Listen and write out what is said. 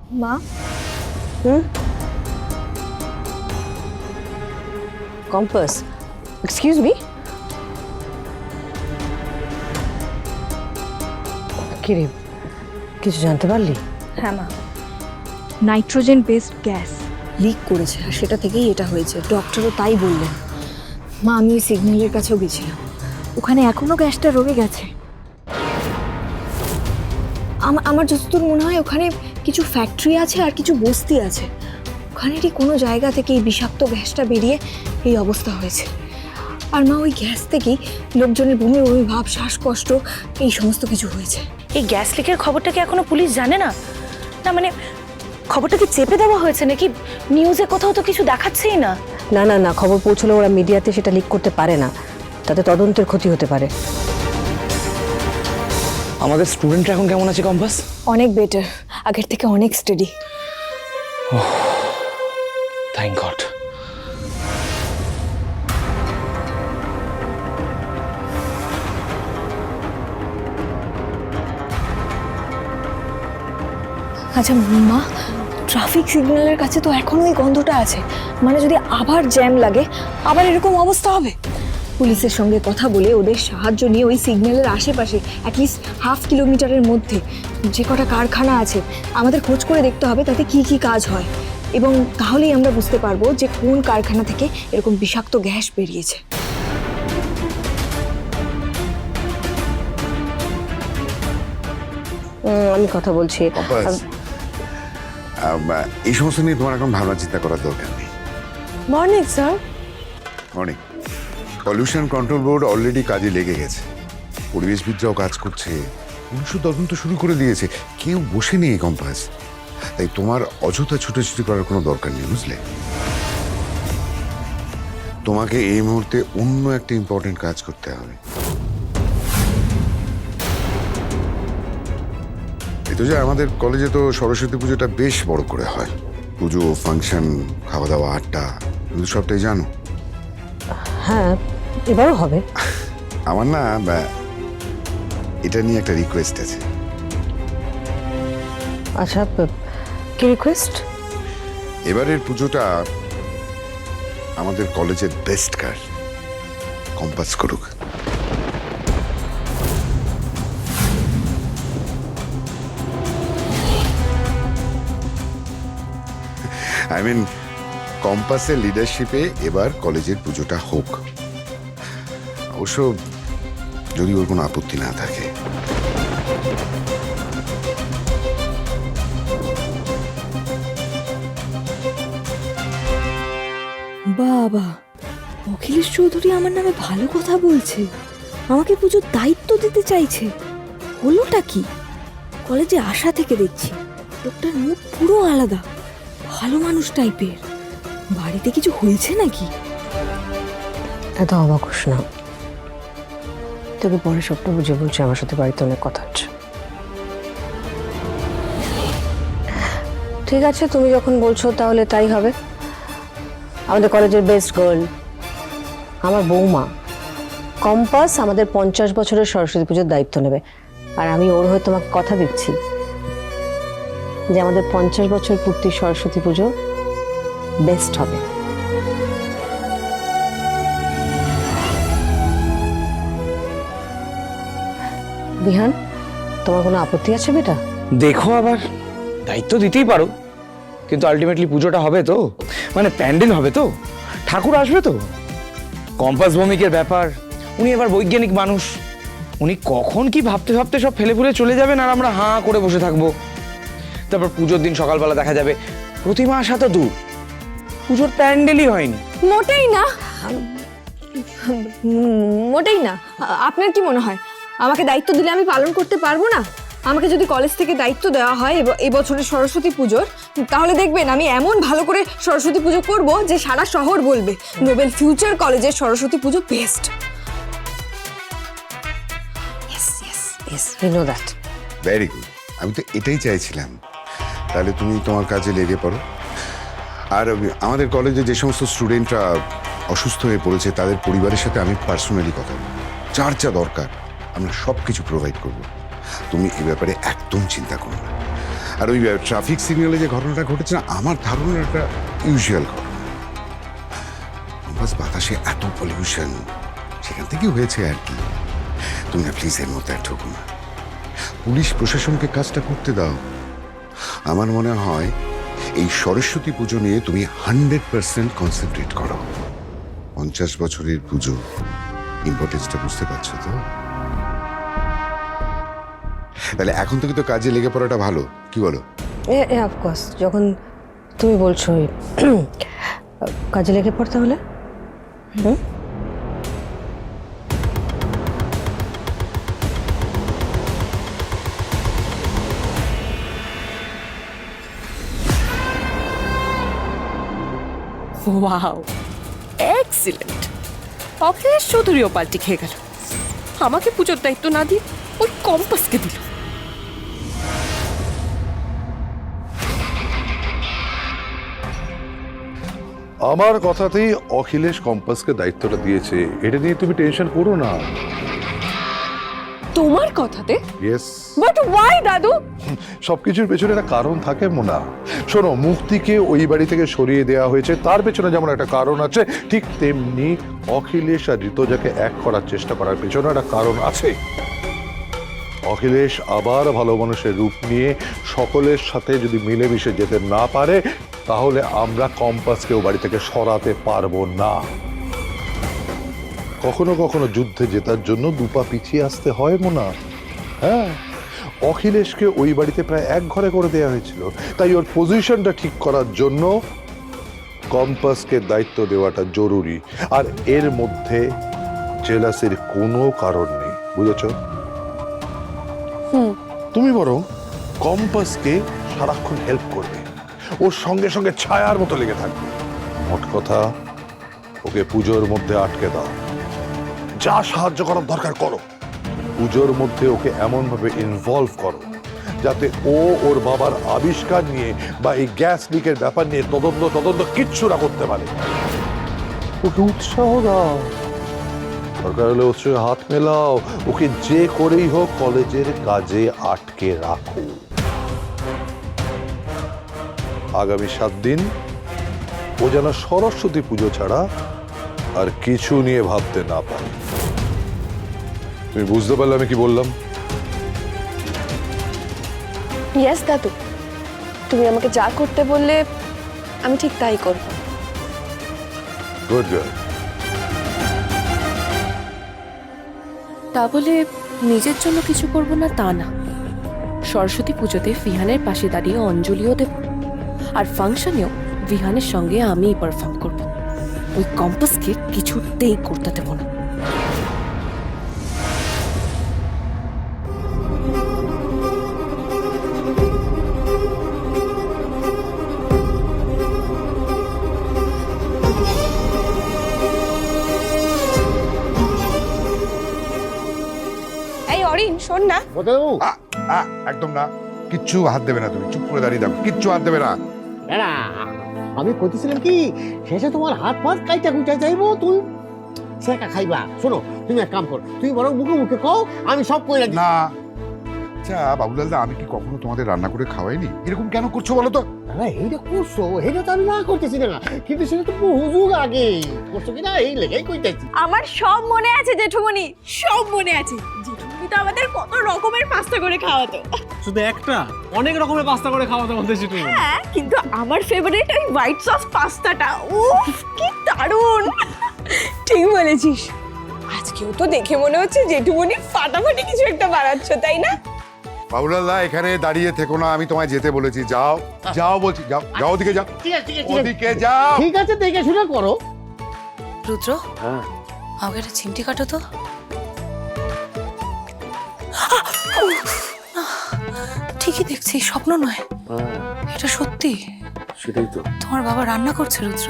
মা, compass, excuse me. কিরে, কিছু জানতে পারলি? হ্যাঁ মা, নাইট্রোজেন বেসড গ্যাস লিক করেছে আর সেটা থেকেই এটা হয়েছে। ডক্টরও তাই বললেন। মা, আমি ওই সিগন্যালের কাছেও গেছিলাম, ওখানে এখনো গ্যাসটা রয়ে গেছে। আমার যতদূর মনে হয় ওখানে কিছু ফ্যাক্টরি আছে আর কিছু বস্তি আছে। ওখানেরই কোনো জায়গা থেকে এই বিষাক্ত গ্যাসটা বেরিয়ে এই অবস্থা হয়েছে। আর মা, ওই গ্যাস থেকেই লোকজনের বমি বমি ভাব, শ্বাসকষ্ট, এই সমস্ত কিছু হয়েছে। এই গ্যাস লিকের খবরটা কি এখনো পুলিশ জানে না? না মানে খবরটা কি চেপে দেওয়া হয়েছে নাকি? নিউজে কোথাও তো কিছু দেখাচ্ছেই না। না না না, খবর পৌঁছলে ওরা মিডিয়াতে সেটা লিক করতে পারে না, তাতে তদন্তের ক্ষতি হতে পারে। আমাদের স্টুডেন্টরা এখন কেমন আছে কম্পাস? অনেক বেটার, আগের থেকে অনেক স্টাডি। Thank god. আচ্ছা মা, ট্রাফিক সিগন্যালের কাছে তো এখনো ওই গন্ধটা আছে। মানে যদি আবার জ্যাম লাগে, আবার এরকম অবস্থা হবে। পুলিশের সঙ্গে কথা বলে ওদের সাহায্য নিয়ে ওই সিগন্যালের আশেপাশে অ্যাটলিস্ট হাফ কিলোমিটারের মধ্যে যে কটা কারখানা আছে আমাদের খোঁজ করে দেখতে হবে তাতে কি কি কাজ হয়, এবং তাহলেই আমরা বুঝতে পারবো যে কোন কারখানা থেকে এরকম বিষাক্ত গ্যাস বেরিয়েছে। আমি কথা বলছি। কম্পাস, এই সমস্ত নিয়ে তোমার এখন ভাবনা চিন্তা করার দরকার নেই। Morning sir. অনেক পলিউশন কন্ট্রোল বোর্ড অলরেডি কাজে লেগে গেছে, পরিবেশবিদরাও কাজ করছে, পুলিশ তদন্ত শুরু করে দিয়েছে, কেউ বসে নেই কম্পাস। তাই তোমার অযথা ছুটোছুটি করার কোনো দরকার নেই, বুঝলে? তোমাকে এই মুহূর্তে অন্য একটা ইম্পর্টেন্ট কাজ করতে হবে। এই তো যে আমাদের কলেজে তো সরস্বতী পুজোটা বেশ বড় করে হয়, পুজো, ফাংশন, খাওয়া দাওয়া, আড্ডা, তুমি সবটাই জানো। হ্যাঁ, এবারও হবে। আমার না এটা নিয়ে একটা রিকোয়েস্ট আছে। আচ্ছা, কি রিকোয়েস্ট? এবারের পুজোটা আমাদের কলেজের বেস্ট গার্ল কম্পাস করুক। আই মিন, কম্পাসের লিডারশিপে এবার কলেজের পুজোটা হোক, অবশ্য যদি ওর কোনো আপত্তি না থাকে। বাবা, অখিলেশ চৌধুরী আমার নামে ভালো কথা বলছে, আমাকে পুজোর দায়িত্ব দিতে চাইছে। হলোটা কি? কলেজে আসা থেকে দেখছি লোকটার মুখ পুরো আলাদা, ভালো মানুষ টাইপের। বাড়িতে কিছু হয়েছে নাকি? এত অবাক হোস না, তোকে পরে সবটা বুঝে বলছি। আমার সাথে বাড়িতে অনেক কথা হচ্ছে। ঠিক আছে, তুমি যখন বলছো তাহলে তাই হবে। আমাদের কলেজের বেস্ট গার্ল, আমার বৌমা কম্পাস, আমাদের 50 বছরের সরস্বতী পুজোর দায়িত্ব নেবে। আর আমি ওর হয়ে তোমাকে কথা দিচ্ছি যে আমাদের 50 বছর পূর্তির সরস্বতী পুজো বেস্ট হবে। বিহান, তোমার কোনো আপত্তি আছে বেটা? দেখো, আবার দায়িত্ব দিতেই পারো, কিন্তু আলটিমেটলি পুজোটা হবে তো, মানে প্যান্ডেল হবে তো, ঠাকুর আসবে তো। কম্পাস ভৌমিকের ব্যাপার, উনি এবার বৈজ্ঞানিক মানুষ, উনি কখন কি ভাবতে ভাবতে সব ফেলে ফুলে চলে যাবেন আর আমরা হাঁ করে বসে থাকবো। তারপর পুজোর দিন সকালবেলা দেখা যাবে প্রতিমা আসা তো দূর, পুজোর প্যান্ডেলই হয়নি। মোটেই না, মোটেই না। আপনার কি মনে হয় আমাকে দায়িত্ব দিলে আমি পালন করতে পারবো না? আমাকে যদি কলেজ থেকে দায়িত্ব দেওয়া হয় এই বছরের সরস্বতী পুজোর, তাহলে দেখবেন আমি এমন ভালো করে সরস্বতী পুজো করব যে সারা শহর বলবে নোবেল ফিউচার কলেজের সরস্বতী পুজো best. We know that. Very good, আমি তো এটাই চাইছিলাম। তাহলে তুমি তোমার কাজে লেগে পড়ো। আর আমাদের কলেজে যে সমস্ত স্টুডেন্টরা অসুস্থ হয়ে পড়েছে তাদের পরিবারের সাথে আমি পার্সোনালি কথা বলবো, যার যা দরকার আমরা সব কিছু প্রোভাইড করবো। তুমি এ ব্যাপারে একদম চিন্তা করো না। আর ওই ট্রাফিক সিগন্যালে যে ঘটনাটা ঘটেছে না, আমার ধারণা একটা ইউজুয়াল ঘটনা। বাস বাতাসে এত পলিউশন, সেখান থেকেই হয়েছে আর কি। তুমি না প্লিজ এর মধ্যে আর ঠকো না, পুলিশ প্রশাসনকে কাজটা করতে দাও। আমার মনে হয় এই সরস্বতী পুজো নিয়ে তুমি 100% কনসেন্ট্রেট করো। 50 বছরের পুজো, ইম্পর্টেন্সটা বুঝতে পারছো তো? তাহলে এখন থেকে তো কাজে লেগে পড়াটা ভালো, কি বলো? অফকোর্স, যখন তুমি বলছো কাজে লেগে পড়তে হলে। Wow, excellent. অখিলেশ চৌধুরীও পাল্টি খেয়ে গেল, আমাকে পুজোর দায়িত্ব না দিয়ে ওই কম্পাসকে দিল। আমার কথাতেই অখিলেশ কম্পাসকে দায়িত্বটা দিয়েছে, এটা নিয়ে তুমি টেনশন করো না। তোমার কথাতে? ইয়েস, বাট ওয়াই দাদু? সবকিছুর পেছনে একটা কারণ থাকে মোনা। শোনো, মুক্তিকে ওই বাড়ি থেকে সরিয়ে দেওয়া হয়েছে, তার পেছনে যেমন একটা কারণ আছে, ঠিক তেমনি অখিলেশ আর ঋতুজাকে এক করার চেষ্টা করার পেছনে একটা কারণ আছে। অখিলেশ আবার ভালো মানুষের রূপ নিয়ে সকলের সাথে যদি মিলেমিশে যেতে না পারে, তাহলে আমরা কম্পাসকে ও বাড়ি থেকে সরাতে পারবো না। কখনো কখনো যুদ্ধে জেতার জন্য দুপা পিছিয়ে আসতে হয় মোনা। হ্যাঁ, অখিলেশকে ওই বাড়িতে প্রায় এক ঘরে করে দেওয়া হয়েছিল, তাই ওর পজিশনটা ঠিক করার জন্য কম্পাসকে দায়িত্ব দেওয়াটা জরুরি। আর এর মধ্যে জেলাসির কোনো কারণ নেই, বুঝেছ? তুমি বরং কম্পাসকে সারাক্ষণ হেল্প করবে, ওর সঙ্গে সঙ্গে ছায়ার মতো লেগে থাকবে। মোট কথা, ওকে পুজোর মধ্যে আটকে দাও, যা সাহায্য করার দরকার করো। পুজোর মধ্যে ওকে এমন ভাবে ইনভলভ করো যাতে ও ওর বাবার আবিষ্কার নিয়ে বা এই গ্যাস লিকের ব্যাপার নিয়ে তদন্ত কিচ্ছু না করতে পারে। ওকে উৎসাহ দাও, দরকার হলে ওর সঙ্গে হাত মেলাও, ওকে যে করেই হোক কলেজের কাজে আটকে রাখো। আগামী 7 দিন ও যেন সরস্বতী পুজো ছাড়া আর কিছু নিয়ে ভাবতে না পারে। তুমি বুঝতে পারলে আমি কি বললাম? ইয়েস দাদু, তুমি আমাকে যা করতে বললে আমি ঠিক তাই করব। Good girl. তা বলে নিজের জন্য কিছু করব না তা না। সরস্বতী পুজোতে বিহানের পাশে দাঁড়িয়ে অঞ্জলিও দেব, আর ফাংশনেও বিহানের সঙ্গে আমিই পারফর্ম করব। ওই কম্পাসকে কিছুতেই করতে দেব না। এই অরিন, শোন না। একদম না, কিচ্ছু হাত দেবে না, তুমি চুপ করে দাঁড়িয়ে থাকো, কিচ্ছু হাত দেবে না। না, আমি কইতেছিলাম কি, শেষে তোমার হাত পাত কাইটা কুইটা যাইবো, তুই সেকা খাইবা। শোনো, তুমি এক কাম কর, তুমি বরং মুখে মুখে কও, আমি সব কইরা দিই। না, আচ্ছা বাবুলাল দা, আমি কি কখনো তোমাদের রান্না করে খাওয়াইনি? এরকম কেন করছো বলো তো? না, এইটা করছো, এইটা তো আমি না করতেছি না, কিন্তু সেটা তো বহু যুগ আগে করছো কিনা এই লেগেই কইতেছি। আমার সব মনে আছে জেঠুমনি, সব মনে আছে। জেঠুমনি তো আমাদের কত রকমের পাস্তা করে খাওয়াতো। শুধু একটা, অনেক রকমের পাস্তা করে খাওয়াতে বলতেছি তুমি। হ্যাঁ, কিন্তু আমার ফেভারিট ওই হোয়াইট সস পাস্তাটা। উফ, কি দারুণ! ঠিক বলেছিস। আজকেও তো দেখে মনে হচ্ছে জেঠুমনি ফাটাফাটি কিছু একটা বানাচ্ছ, তাই না? বাবুলাল দা, এখানে দাঁড়িয়ে থেকো না, আমি তোমায় যেতে বলেছি। যাও যাও বলছি, যাও যাও, ওদিকে যাও, ঠিক আছে, ঠিক আছে, ওদিকে যাও। ঠিক আছে, দেখে শুনে করো। রুদ্র, আমাকে একটা চিমটি কাটো তো। ঠিকই দেখছি, স্বপ্ন নয়, এটা সত্যি। সেটাই তো। তোমার বাবা রান্না করছে রুদ্র।